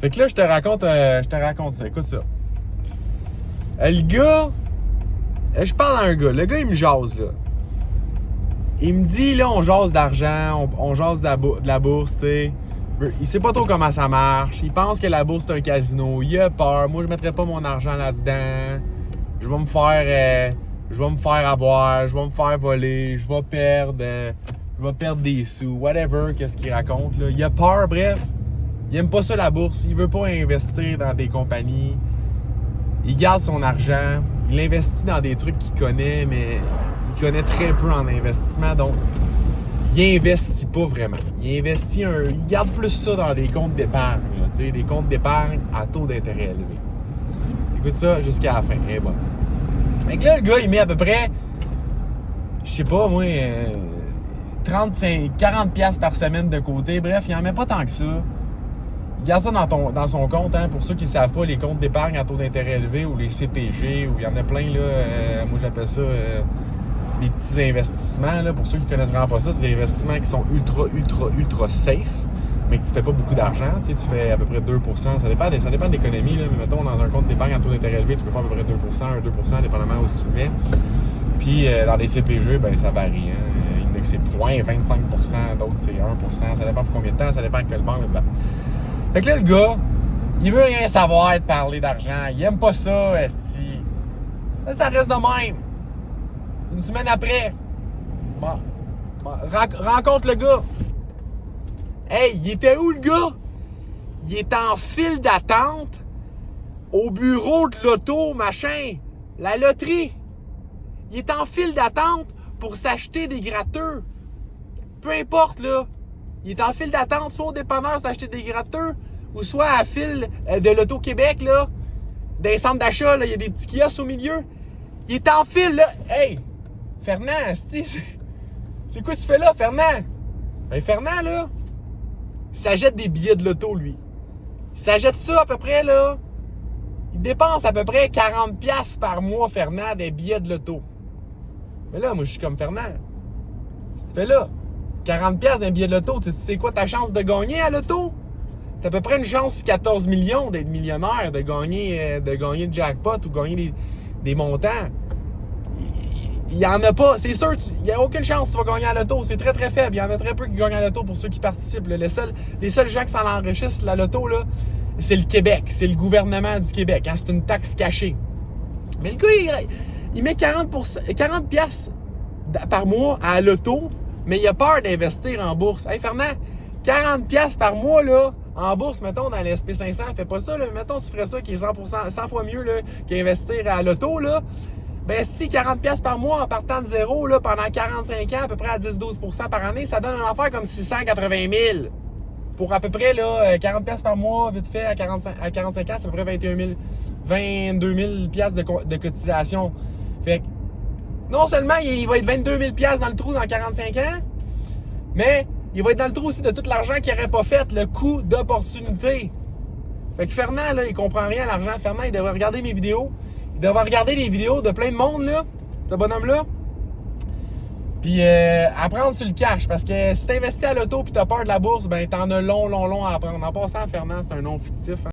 Fait que là, je te raconte ça. Écoute ça. Le gars, je parle à un gars. Le gars, il me jase, là. Il me dit, là, on jase d'argent, on jase de la bourse, tu sais. Il sait pas trop comment ça marche. Il pense que la bourse, c'est un casino. Il a peur. Moi, je mettrais pas mon argent là-dedans. Je vais me faire avoir. Je vais me faire voler. Je vais perdre des sous. Whatever, qu'est-ce qu'il raconte, là. Il a peur, bref. Il aime pas ça, la bourse. Il veut pas investir dans des compagnies. Il garde son argent. Il investit dans des trucs qu'il connaît, mais il connaît très peu en investissement. Donc, il investit pas vraiment. Il garde plus ça dans des comptes d'épargne. Tu sais, des comptes d'épargne à taux d'intérêt élevé. Écoute ça jusqu'à la fin. Et bon. Fait que là, le gars, il met à peu près, je sais pas, moi, 40$ par semaine de côté. Bref, il en met pas tant que ça. Il garde ça dans son compte, hein, pour ceux qui ne savent pas, les comptes d'épargne à taux d'intérêt élevé ou les CPG, où il y en a plein, là, moi j'appelle ça des petits investissements. Là, pour ceux qui ne connaissent vraiment pas ça, c'est des investissements qui sont ultra safe, mais que tu ne fais pas beaucoup d'argent. Tu fais à peu près 2%. Ça dépend de l'économie, là, mais mettons, dans un compte d'épargne à taux d'intérêt élevé, tu peux faire à peu près 2%, dépendamment où tu le mets. Puis dans les CPG, ben ça varie. Hein. Il y en a que c'est 0,25%, d'autres c'est 1%. Ça dépend pour combien de temps, ça dépend de quelle banque. Fait que là, le gars, il veut rien savoir de parler d'argent. Il aime pas ça, esti. Là, ça reste de même. Une semaine après, rencontre le gars. Hey, il était où, le gars? Il est en file d'attente au bureau de l'auto, machin. La loterie. Il est en file d'attente pour s'acheter des gratteux. Peu importe, là. Il est en file d'attente, soit au dépanneur s'acheter des gratteux, ou soit à la file de l'Auto-Québec, là, des centres d'achat, là, il y a des petits kiosques au milieu. Il est en file, là. Hey! Fernand, c'est quoi tu fais là, Fernand? Ben, Fernand, là, il s'achète des billets de l'auto, lui. Il s'achète ça, à peu près, là. Il dépense à peu près 40$ par mois, Fernand, des billets de l'auto. Mais là, moi, je suis comme Fernand. Qu'est-ce que tu fais là? 40$ d'un billet de l'auto, tu sais quoi ta chance de gagner à l'auto? T'as à peu près une chance 14 millions d'être millionnaire, de gagner le jackpot ou gagner des montants. Il n'y en a pas, c'est sûr, il n'y a aucune chance que tu vas gagner à l'auto. C'est très très faible, il y en a très peu qui gagnent à l'auto pour ceux qui participent. Les seuls gens qui s'en enrichissent la loto, là, c'est le Québec, c'est le gouvernement du Québec. Hein? C'est une taxe cachée. Mais le gars, il met 40$ par mois à l'auto, mais il a peur d'investir en bourse. Hey Fernand, 40$ par mois là, en bourse, mettons, dans l'SP 500, fais pas ça, là. Mettons, tu ferais ça qui est 100 fois mieux là, qu'investir à l'auto, là. Ben, si 40$ par mois en partant de zéro, là, pendant 45 ans, à peu près à 10-12% par année, ça donne une affaire comme 680 000. Pour à peu près, là, 40$ par mois, vite fait, à 45 ans, c'est à peu près 22 000$ de cotisation. Fait que, non seulement il va être 22 000$ dans le trou dans 45 ans, mais il va être dans le trou aussi de tout l'argent qu'il n'aurait pas fait, le coût d'opportunité. Fait que Fernand, là, il comprend rien à l'argent. Fernand, il devrait regarder mes vidéos. Il devrait regarder les vidéos de plein de monde, là, ce bonhomme-là. Puis apprendre sur le cash. Parce que si t'investis à l'auto et t'as peur de la bourse, ben t'en as long à apprendre. En passant, Fernand, c'est un nom fictif. Hein?